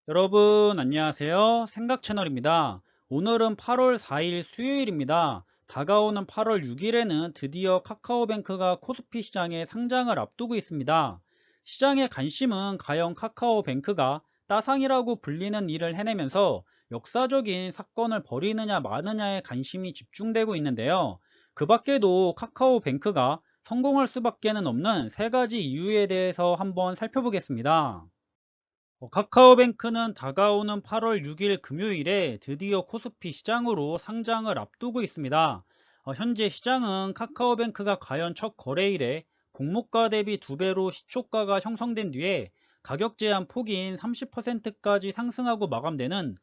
여러분 안녕하세요. 생각 채널입니다. 오늘은 8월 4일 수요일입니다. 다가오는 8월 6일에는 드디어 카카오뱅크가 코스피 시장에 상장을 앞두고 있습니다. 시장의 관심은 과연 카카오뱅크가 따상이라고 불리는 일을 해내면서 역사적인 사건을 벌이느냐 마느냐에 관심이 집중되고 있는데요. 그 밖에도 카카오뱅크가 성공할 수밖에 없는 세 가지 이유에 대해서 한번 살펴보겠습니다. 카카오뱅크는 다가오는 8월 6일 금요일에 드디어 코스피 시장으로 상장을 앞두고 있습니다. 현재 시장은 카카오뱅크가 과연 첫 거래일에 공모가 대비 2배로 시초가가 형성된 뒤에 가격 제한 폭인 30%까지 상승하고 마감되는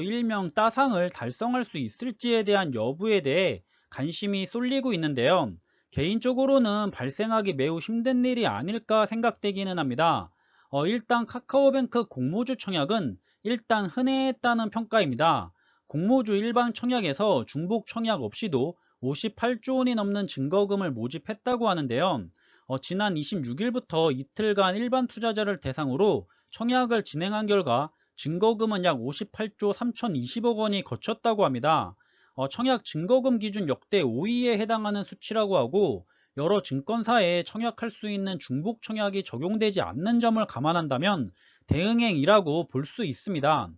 일명 따상을 달성할 수 있을지에 대한 여부에 대해 관심이 쏠리고 있는데요. 개인적으로는 발생하기 매우 힘든 일이 아닐까 생각되기는 합니다. 일단 카카오뱅크 공모주 청약은 일단 흔해했다는 평가입니다. 공모주 일반 청약에서 중복 청약 없이도 58조 원이 넘는 증거금을 모집했다고 하는데요. 지난 26일부터 이틀간 일반 투자자를 대상으로 청약을 진행한 결과 증거금은 약 58조 3020억 원이 거쳤다고 합니다. 청약 증거금 기준 역대 5위에 해당하는 수치라고 하고, 여러 증권사에 청약할 수 있는 중복 청약이 적용되지 않는 점을 감안한다면 대응행이라고 볼 수 있습니다.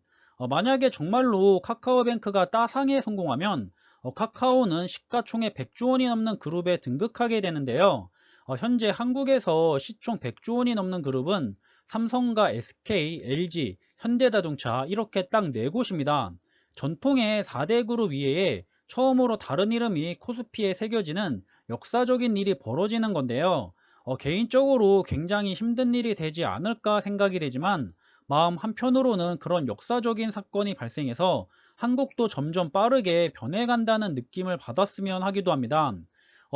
만약에 정말로 카카오뱅크가 따상에 성공하면 카카오는 시가총액 100조 원이 넘는 그룹에 등극하게 되는데요. 현재 한국에서 시총 100조 원이 넘는 그룹은 삼성과 SK, LG, 현대자동차 이렇게 딱 4곳입니다. 전통의 4대 그룹 이외에 처음으로 다른 이름이 코스피에 새겨지는 역사적인 일이 벌어지는 건데요. 개인적으로 굉장히 힘든 일이 되지 않을까 생각이 되지만, 마음 한편으로는 그런 역사적인 사건이 발생해서 한국도 점점 빠르게 변해간다는 느낌을 받았으면 하기도 합니다.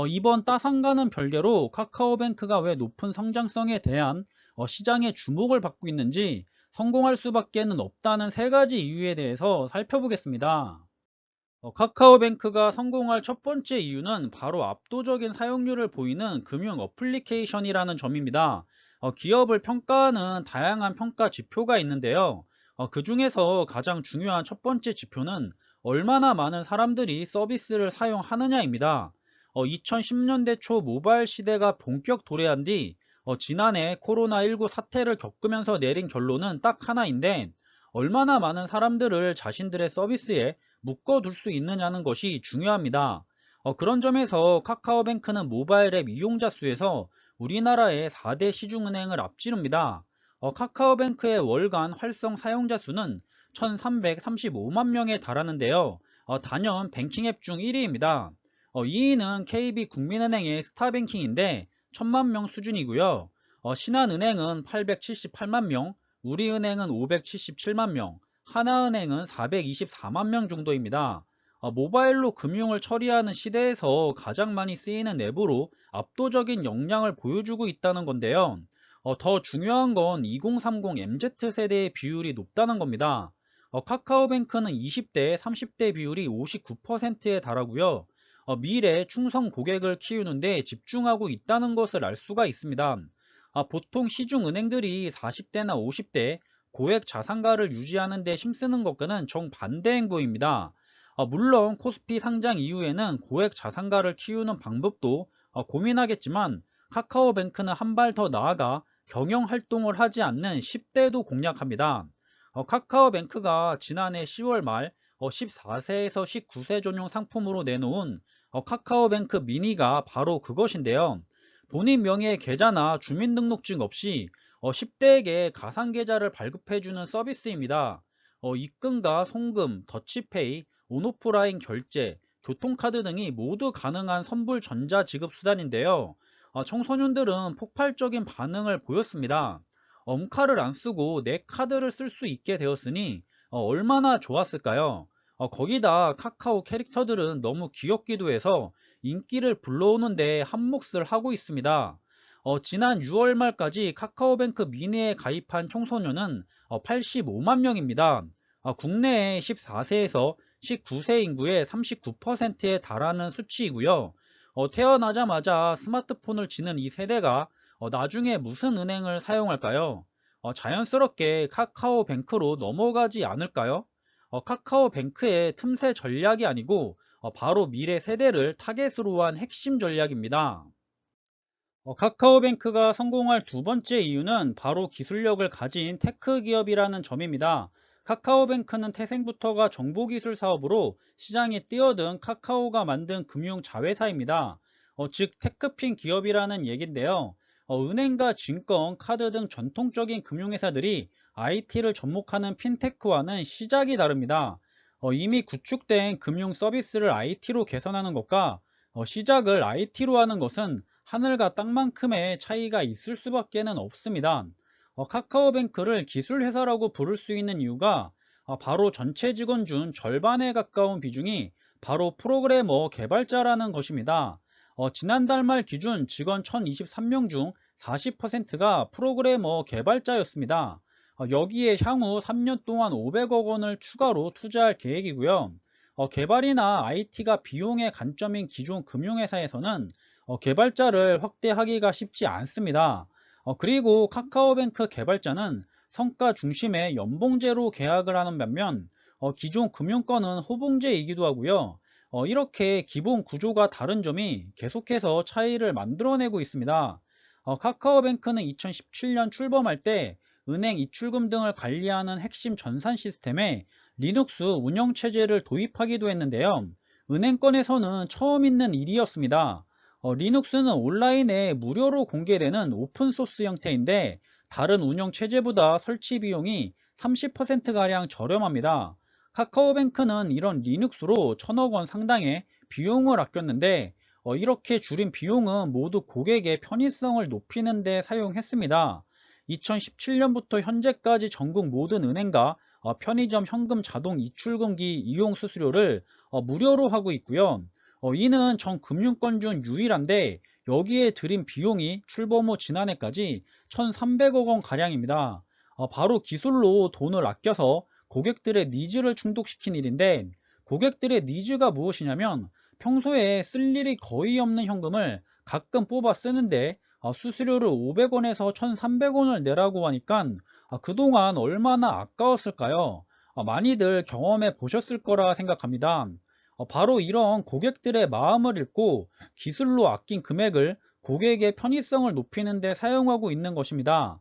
이번 따상과는 별개로 카카오뱅크가 왜 높은 성장성에 대한 시장의 주목을 받고 있는지, 성공할 수밖에 없다는 세 가지 이유에 대해서 살펴보겠습니다. 카카오뱅크가 성공할 첫 번째 이유는 바로 압도적인 사용률을 보이는 금융 어플리케이션이라는 점입니다. 기업을 평가하는 다양한 평가 지표가 있는데요. 그 중에서 가장 중요한 첫 번째 지표는 얼마나 많은 사람들이 서비스를 사용하느냐입니다. 2010년대 초 모바일 시대가 본격 도래한 뒤 지난해 코로나19 사태를 겪으면서 내린 결론은 딱 하나인데, 얼마나 많은 사람들을 자신들의 서비스에 묶어둘 수 있느냐는 것이 중요합니다. 그런 점에서 카카오뱅크는 모바일 앱 이용자 수에서 우리나라의 4대 시중은행을 앞지릅니다. 카카오뱅크의 월간 활성 사용자 수는 1335만 명에 달하는데요. 단연 뱅킹 앱 중 1위입니다. 2위는 KB국민은행의 스타뱅킹인데 1000만 명 수준이고요. 신한은행은 878만 명, 우리은행은 577만 명, 하나은행은 424만 명 정도입니다. 모바일로 금융을 처리하는 시대에서 가장 많이 쓰이는 앱으로 압도적인 역량을 보여주고 있다는 건데요. 더 중요한 건 2030 MZ세대의 비율이 높다는 겁니다. 카카오뱅크는 20대, 30대 비율이 59%에 달하고요. 미래 충성 고객을 키우는데 집중하고 있다는 것을 알 수가 있습니다. 보통 시중은행들이 40대나 50대 고액 자산가를 유지하는 데 힘쓰는 것과는 정반대 행보입니다. 물론 코스피 상장 이후에는 고액 자산가를 키우는 방법도 고민하겠지만, 카카오뱅크는 한 발 더 나아가 경영 활동을 하지 않는 10대도 공략합니다. 카카오뱅크가 지난해 10월 말 14세에서 19세 전용 상품으로 내놓은 카카오뱅크 미니가 바로 그것인데요. 본인 명의의 계좌나 주민등록증 없이 10대에게 가상계좌를 발급해주는 서비스입니다. 입금과 송금, 더치페이, 온오프라인 결제, 교통카드 등이 모두 가능한 선불 전자지급 수단인데요. 청소년들은 폭발적인 반응을 보였습니다. 엄카를 안 쓰고 내 카드를 쓸 수 있게 되었으니 얼마나 좋았을까요? 거기다 카카오 캐릭터들은 너무 귀엽기도 해서 인기를 불러오는데 한몫을 하고 있습니다. 지난 6월 말까지 카카오뱅크 미니에 가입한 청소년은 85만 명입니다. 국내에 14세에서 19세 인구의 39%에 달하는 수치이고요. 태어나자마자 스마트폰을 지닌 이 세대가 나중에 무슨 은행을 사용할까요? 자연스럽게 카카오뱅크로 넘어가지 않을까요? 카카오뱅크의 틈새 전략이 아니고 바로 미래 세대를 타겟으로 한 핵심 전략입니다. 카카오뱅크가 성공할 두 번째 이유는 바로 기술력을 가진 테크 기업이라는 점입니다. 카카오뱅크는 태생부터가 정보기술 사업으로 시장에 뛰어든 카카오가 만든 금융 자회사입니다. 즉 테크핀 기업이라는 얘긴데요. 은행과 증권, 카드 등 전통적인 금융회사들이 IT를 접목하는 핀테크와는 시작이 다릅니다. 이미 구축된 금융 서비스를 IT로 개선하는 것과 시작을 IT로 하는 것은 하늘과 땅만큼의 차이가 있을 수밖에는 없습니다. 카카오뱅크를 기술회사라고 부를 수 있는 이유가 바로 전체 직원 중 절반에 가까운 비중이 바로 프로그래머 개발자라는 것입니다. 지난달 말 기준 직원 1023명 중 40%가 프로그래머 개발자였습니다. 여기에 향후 3년 동안 500억 원을 추가로 투자할 계획이고요. 개발이나 IT가 비용의 관점인 기존 금융회사에서는 개발자를 확대하기가 쉽지 않습니다. 그리고 카카오뱅크 개발자는 성과 중심의 연봉제로 계약을 하는 반면 기존 금융권은 호봉제이기도 하고요. 이렇게 기본 구조가 다른 점이 계속해서 차이를 만들어내고 있습니다. 카카오뱅크는 2017년 출범할 때 은행 입출금 등을 관리하는 핵심 전산 시스템에 리눅스 운영체제를 도입하기도 했는데요. 은행권에서는 처음 있는 일이었습니다. 리눅스는 온라인에 무료로 공개되는 오픈소스 형태인데 다른 운영체제보다 설치 비용이 30%가량 저렴합니다. 카카오뱅크는 이런 리눅스로 1000억 원 상당의 비용을 아꼈는데 이렇게 줄인 비용은 모두 고객의 편의성을 높이는 데 사용했습니다. 2017년부터 현재까지 전국 모든 은행과 편의점 현금 자동 입출금기 이용 수수료를 무료로 하고 있고요. 이는 전 금융권 중 유일한데 여기에 들인 비용이 출범 후 지난해까지 1,300억 원 가량입니다. 바로 기술로 돈을 아껴서 고객들의 니즈를 충족시킨 일인데 고객들의 니즈가 무엇이냐면 평소에 쓸 일이 거의 없는 현금을 가끔 뽑아 쓰는데 수수료를 500원에서 1,300원을 내라고 하니까 그동안 얼마나 아까웠을까요? 많이들 경험해 보셨을 거라 생각합니다. 바로 이런 고객들의 마음을 읽고 기술로 아낀 금액을 고객의 편의성을 높이는 데 사용하고 있는 것입니다.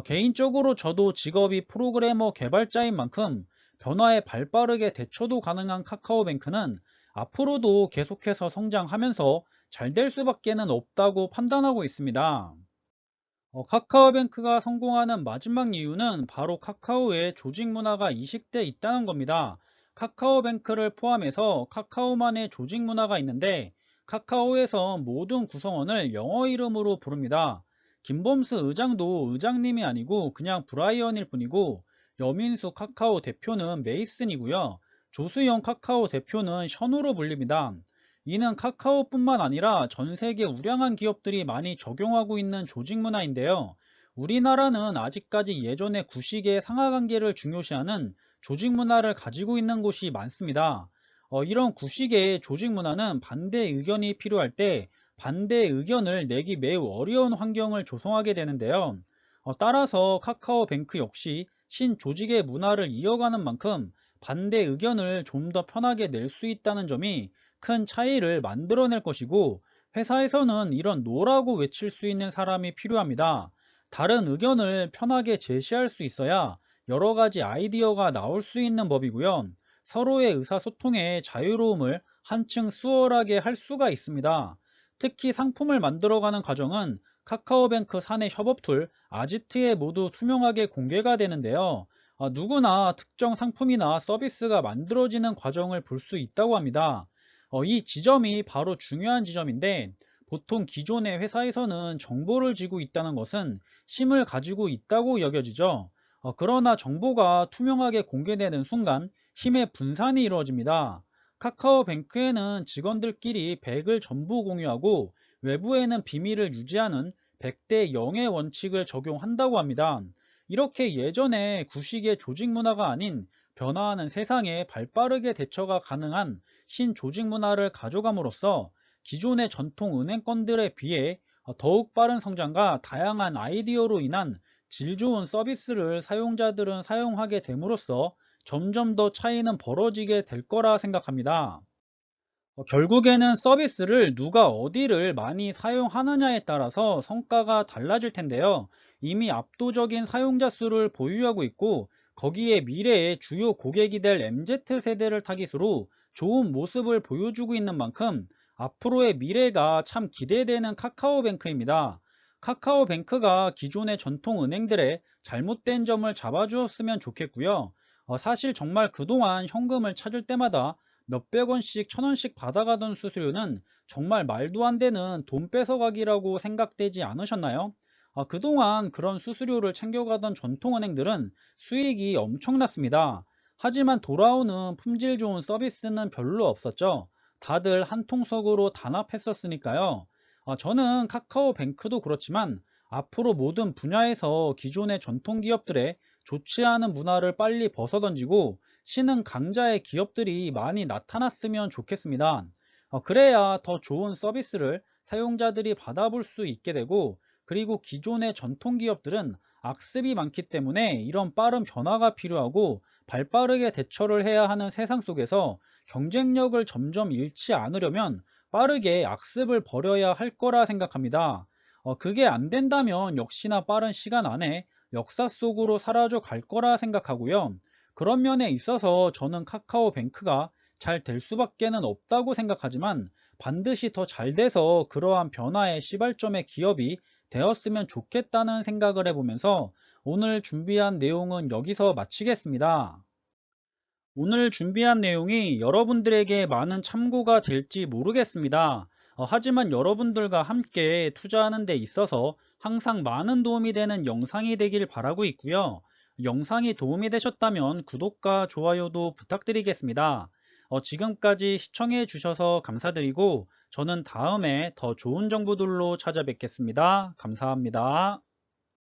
개인적으로 저도 직업이 프로그래머 개발자인 만큼 변화에 발빠르게 대처도 가능한 카카오뱅크는 앞으로도 계속해서 성장하면서 잘 될 수밖에는 없다고 판단하고 있습니다. 카카오뱅크가 성공하는 마지막 이유는 바로 카카오의 조직 문화가 이식돼 있다는 겁니다. 카카오뱅크를 포함해서 카카오만의 조직 문화가 있는데 카카오에서 모든 구성원을 영어 이름으로 부릅니다. 김범수 의장도 의장님이 아니고 그냥 브라이언일 뿐이고 여민수 카카오 대표는 메이슨이고요. 조수영 카카오 대표는 션우로 불립니다. 이는 카카오뿐만 아니라 전 세계 우량한 기업들이 많이 적용하고 있는 조직 문화인데요. 우리나라는 아직까지 예전의 구식의 상하관계를 중요시하는 조직 문화를 가지고 있는 곳이 많습니다. 이런 구식의 조직 문화는 반대 의견이 필요할 때 반대 의견을 내기 매우 어려운 환경을 조성하게 되는데요. 따라서 카카오뱅크 역시 신조직의 문화를 이어가는 만큼 반대 의견을 좀 더 편하게 낼 수 있다는 점이 큰 차이를 만들어낼 것이고 회사에서는 이런 노라고 외칠 수 있는 사람이 필요합니다. 다른 의견을 편하게 제시할 수 있어야 여러 가지 아이디어가 나올 수 있는 법이고요. 서로의 의사소통의 자유로움을 한층 수월하게 할 수가 있습니다. 특히 상품을 만들어가는 과정은 카카오뱅크 사내 협업 툴 아지트에 모두 투명하게 공개가 되는데요. 누구나 특정 상품이나 서비스가 만들어지는 과정을 볼 수 있다고 합니다. 이 지점이 바로 중요한 지점인데 보통 기존의 회사에서는 정보를 쥐고 있다는 것은 힘을 가지고 있다고 여겨지죠. 그러나 정보가 투명하게 공개되는 순간 힘의 분산이 이루어집니다. 카카오뱅크에는 직원들끼리 100을 전부 공유하고 외부에는 비밀을 유지하는 100대 0의 원칙을 적용한다고 합니다. 이렇게 예전에 구식의 조직 문화가 아닌 변화하는 세상에 발빠르게 대처가 가능한 신조직 문화를 가져감으로써 기존의 전통 은행권들에 비해 더욱 빠른 성장과 다양한 아이디어로 인한 질 좋은 서비스를 사용자들은 사용하게 됨으로써 점점 더 차이는 벌어지게 될 거라 생각합니다. 결국에는 서비스를 누가 어디를 많이 사용하느냐에 따라서 성과가 달라질 텐데요. 이미 압도적인 사용자 수를 보유하고 있고 거기에 미래의 주요 고객이 될 MZ세대를 타깃으로 좋은 모습을 보여주고 있는 만큼 앞으로의 미래가 참 기대되는 카카오뱅크입니다. 카카오뱅크가 기존의 전통 은행들의 잘못된 점을 잡아주었으면 좋겠고요. 사실 정말 그동안 현금을 찾을 때마다 몇백 원씩, 천 원씩 받아가던 수수료는 정말 말도 안 되는 돈 뺏어가기라고 생각되지 않으셨나요? 그동안 그런 수수료를 챙겨가던 전통은행들은 수익이 엄청났습니다. 하지만 돌아오는 품질 좋은 서비스는 별로 없었죠. 다들 한 통속으로 단합했었으니까요. 저는 카카오뱅크도 그렇지만 앞으로 모든 분야에서 기존의 전통 기업들의 좋지 않은 문화를 빨리 벗어던지고 신흥 강자의 기업들이 많이 나타났으면 좋겠습니다. 그래야 더 좋은 서비스를 사용자들이 받아볼 수 있게 되고, 그리고 기존의 전통 기업들은 악습이 많기 때문에 이런 빠른 변화가 필요하고 발빠르게 대처를 해야 하는 세상 속에서 경쟁력을 점점 잃지 않으려면 빠르게 악습을 버려야 할 거라 생각합니다. 그게 안 된다면 역시나 빠른 시간 안에 역사 속으로 사라져 갈 거라 생각하고요. 그런 면에 있어서 저는 카카오뱅크가 잘 될 수밖에는 없다고 생각하지만 반드시 더 잘 돼서 그러한 변화의 시발점의 기업이 되었으면 좋겠다는 생각을 해보면서 오늘 준비한 내용은 여기서 마치겠습니다. 오늘 준비한 내용이 여러분들에게 많은 참고가 될지 모르겠습니다. 하지만 여러분들과 함께 투자하는 데 있어서 항상 많은 도움이 되는 영상이 되길 바라고 있고요. 영상이 도움이 되셨다면 구독과 좋아요도 부탁드리겠습니다. 지금까지 시청해 주셔서 감사드리고 저는 다음에 더 좋은 정보들로 찾아뵙겠습니다. 감사합니다.